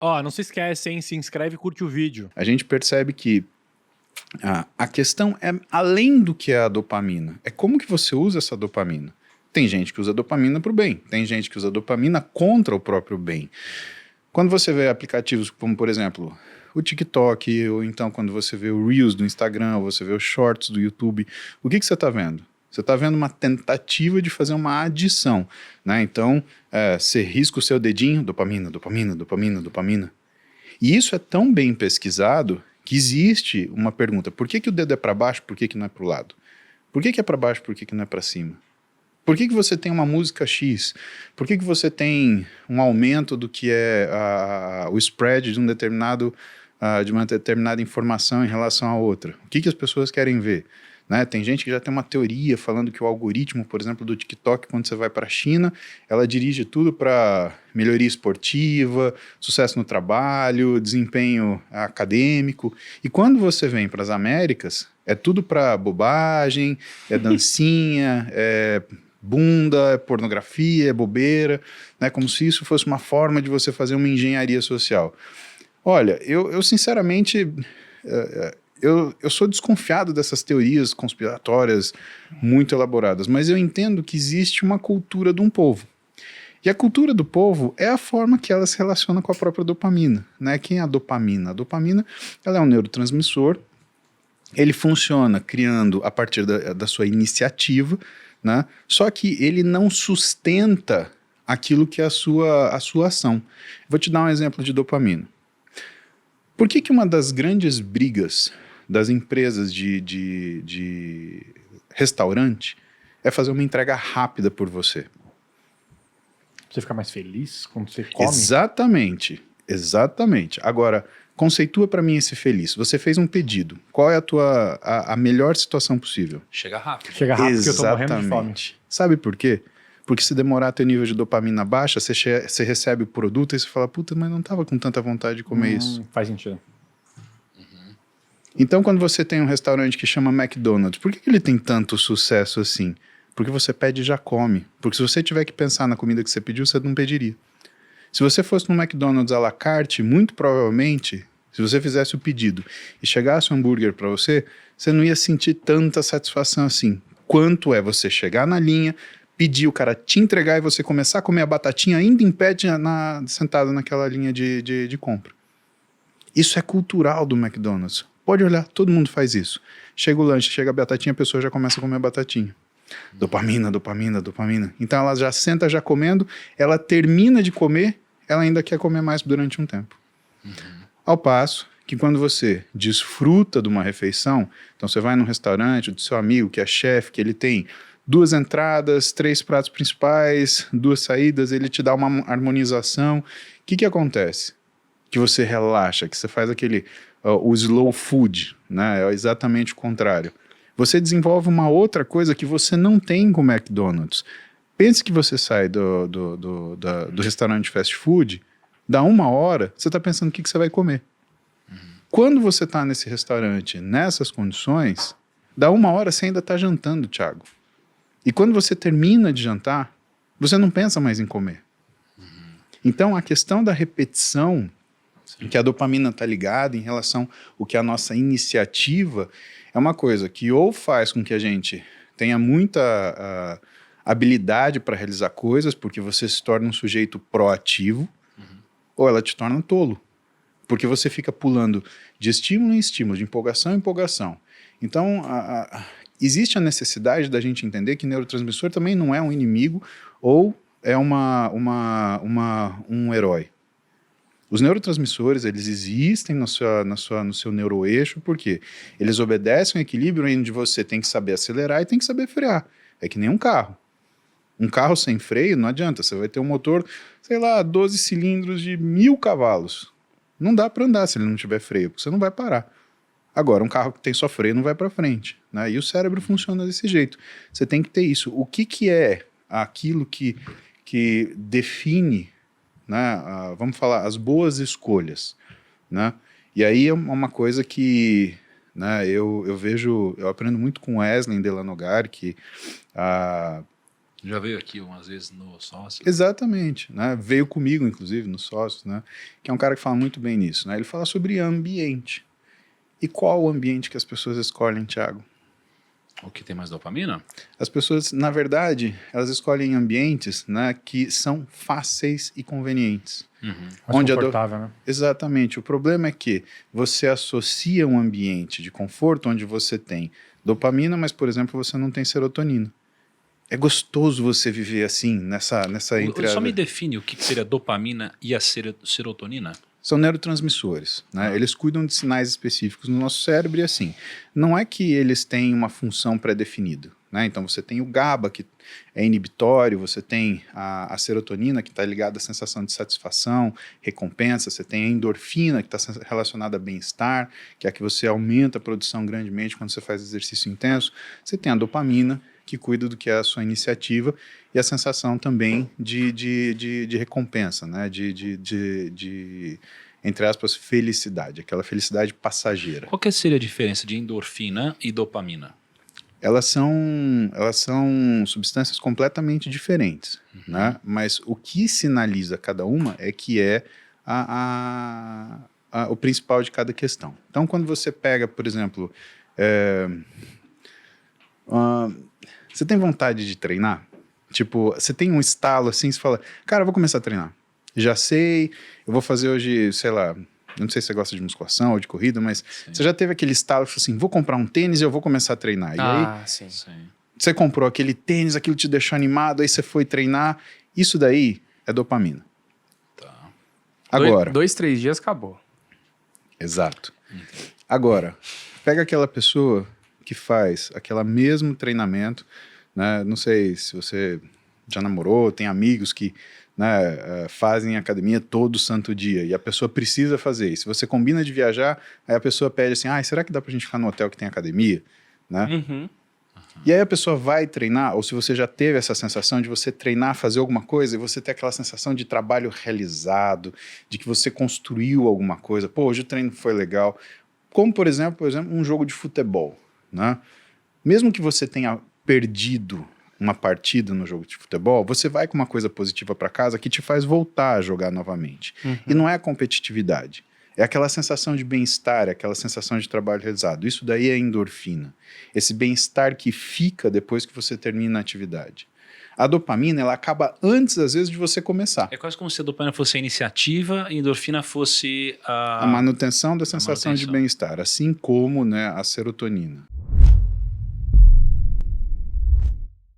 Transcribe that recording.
Ó, não se esquece, hein? Se inscreve e curte o vídeo. A gente percebe que a questão é além do que é a dopamina. É como que você usa essa dopamina. Tem gente que usa dopamina para o bem, tem gente que usa dopamina contra o próprio bem. Quando você vê aplicativos como, por exemplo, o TikTok, ou então quando você vê o Reels do Instagram, ou você vê os Shorts do YouTube, o que você está vendo? Você está vendo uma tentativa de fazer uma adição, né? Então, você risca o seu dedinho, dopamina, dopamina, dopamina, dopamina. E isso é tão bem pesquisado que existe uma pergunta: por que o dedo é para baixo, por que não é para o lado? Por que é para baixo, por que não é para cima? Por que você tem uma música X? Por que você tem um aumento do que é o spread de de uma determinada informação em relação à outra? O que as pessoas querem ver? Né? Tem gente que já tem uma teoria falando que o algoritmo, por exemplo, do TikTok, quando você vai para a China, ela dirige tudo para melhoria esportiva, sucesso no trabalho, desempenho acadêmico. E quando você vem para as Américas, é tudo para bobagem, é dancinha, é bunda, é pornografia, é bobeira, né? Como se isso fosse uma forma de você fazer uma engenharia social. Olha, eu sinceramente, eu sou desconfiado dessas teorias conspiratórias muito elaboradas, mas eu entendo que existe uma cultura de um povo. E a cultura do povo é a forma que ela se relaciona com a própria dopamina, né? Quem é a dopamina? A dopamina, ela é um neurotransmissor, ele funciona criando a partir da sua iniciativa, né? Só que ele não sustenta aquilo que é a sua ação. Vou te dar um exemplo de dopamina. Por que uma das grandes brigas das empresas de restaurante é fazer uma entrega rápida por você? Você fica mais feliz quando você come? Exatamente, exatamente. Agora, conceitua para mim esse feliz. Você fez um pedido. Qual é a melhor situação possível? Chega rápido. Chega rápido, Exatamente. porque eu tô morrendo de fome. Sabe por quê? Porque se demorar teu nível de dopamina baixa, você recebe o produto e você fala, puta, mas não tava com tanta vontade de comer isso. Faz sentido. Então, quando você tem um restaurante que chama McDonald's, por que ele tem tanto sucesso assim? Porque você pede e já come. Porque se você tiver que pensar na comida que você pediu, você não pediria. Se você fosse no McDonald's à la carte, muito provavelmente, se você fizesse o pedido e chegasse um hambúrguer para você, você não ia sentir tanta satisfação assim. Quanto é você chegar na linha, pedir o cara te entregar e você começar a comer a batatinha ainda em pé sentado naquela linha de compra. Isso é cultural do McDonald's. Pode olhar, todo mundo faz isso. Chega o lanche, chega a batatinha, a pessoa já começa a comer a batatinha. Dopamina, dopamina, dopamina. Então ela já senta já comendo, ela termina de comer, ela ainda quer comer mais durante um tempo. Ao passo que quando você desfruta de uma refeição, então você vai num restaurante do seu amigo que é chefe, que ele tem 2 entradas, 3 pratos principais, 2 saídas, ele te dá uma harmonização. O que acontece? Que você relaxa, que você faz o slow food, né? É exatamente o contrário. Você desenvolve uma outra coisa que você não tem com o McDonald's. Pense que você sai do restaurante fast food, dá 1 hora, você está pensando o que você vai comer. Quando você está nesse restaurante, nessas condições, dá 1 hora, você ainda está jantando, Thiago. E quando você termina de jantar, você não pensa mais em comer. Então, a questão da repetição, que a dopamina está ligada em relação ao que a nossa iniciativa é uma coisa que ou faz com que a gente tenha muita habilidade para realizar coisas, porque você se torna um sujeito proativo, ou ela te torna tolo, porque você fica pulando de estímulo em estímulo, de empolgação em empolgação. Então, existe a necessidade da gente entender que neurotransmissor também não é um inimigo ou é um herói. Os neurotransmissores, eles existem no seu neuroeixo, porque eles obedecem ao equilíbrio onde você tem que saber acelerar e tem que saber frear. É que nem um carro. Um carro sem freio não adianta, você vai ter um motor, sei lá, 12 cilindros de 1000 cavalos. Não dá para andar se ele não tiver freio, porque você não vai parar. Agora, um carro que tem só freio não vai para frente, né? E o cérebro funciona desse jeito. Você tem que ter isso. O que é aquilo que define, né, vamos falar, as boas escolhas, né? E aí é uma coisa que, né, eu aprendo muito com Wesley Delanogar, que Já veio aqui umas vezes no sócio. Exatamente, né? Veio comigo, inclusive, no Sócios, né? Que é um cara que fala muito bem nisso, né? Ele fala sobre ambiente. E qual o ambiente que as pessoas escolhem, Thiago? O que tem mais dopamina? As pessoas, na verdade, elas escolhem ambientes, né, que são fáceis e convenientes. Uhum. Mais Onde confortável, né? Exatamente. O problema é que você associa um ambiente de conforto onde você tem dopamina, mas, por exemplo, você não tem serotonina. É gostoso você viver assim, nessa Só me define o que seria dopamina e a serotonina. São neurotransmissores, né? Eles cuidam de sinais específicos no nosso cérebro e assim, não é que eles têm uma função pré-definida, né? Então você tem o GABA, que é inibitório, você tem a serotonina, que está ligada à sensação de satisfação, recompensa, você tem a endorfina, que está relacionada a bem-estar, que é a que você aumenta a produção grandemente quando você faz exercício intenso, você tem a dopamina, que cuida do que é a sua iniciativa, e a sensação também de recompensa, né? Entre aspas, felicidade, aquela felicidade passageira. Qual que seria a diferença de endorfina e dopamina? Elas são substâncias completamente diferentes, né? Mas o que sinaliza cada uma é que é o principal de cada questão. Então, quando você pega, por exemplo, você tem vontade de treinar? Tipo, você tem um estalo assim, você fala, cara, eu vou começar a treinar. Já sei, eu vou fazer hoje, sei lá, eu não sei se você gosta de musculação ou de corrida, mas você já teve aquele estalo, assim, vou comprar um tênis e eu vou começar a treinar. E aí, Sim. você comprou aquele tênis, aquilo te deixou animado, aí você foi treinar. Isso daí é dopamina. Tá. Agora. 2, 3 dias acabou. Exato. Agora, pega aquela pessoa que faz aquele mesmo treinamento, né? Não sei se você já namorou, tem amigos que, né, fazem academia todo santo dia e a pessoa precisa fazer. E se você combina de viajar, aí a pessoa pede assim, será que dá pra gente ficar no hotel que tem academia? Né? E aí a pessoa vai treinar, ou se você já teve essa sensação de você treinar, fazer alguma coisa, e você ter aquela sensação de trabalho realizado, de que você construiu alguma coisa. Pô, hoje o treino foi legal. Como, por exemplo, um jogo de futebol, né? Mesmo que você tenha perdido uma partida no jogo de futebol, você vai com uma coisa positiva para casa que te faz voltar a jogar novamente. E não é a competitividade. É aquela sensação de bem-estar, é aquela sensação de trabalho realizado. Isso daí é endorfina. Esse bem-estar que fica depois que você termina a atividade. A dopamina, ela acaba antes, às vezes, de você começar. É quase como se a dopamina fosse a iniciativa e a endorfina fosse a manutenção da sensação de bem-estar, assim como, né, a serotonina.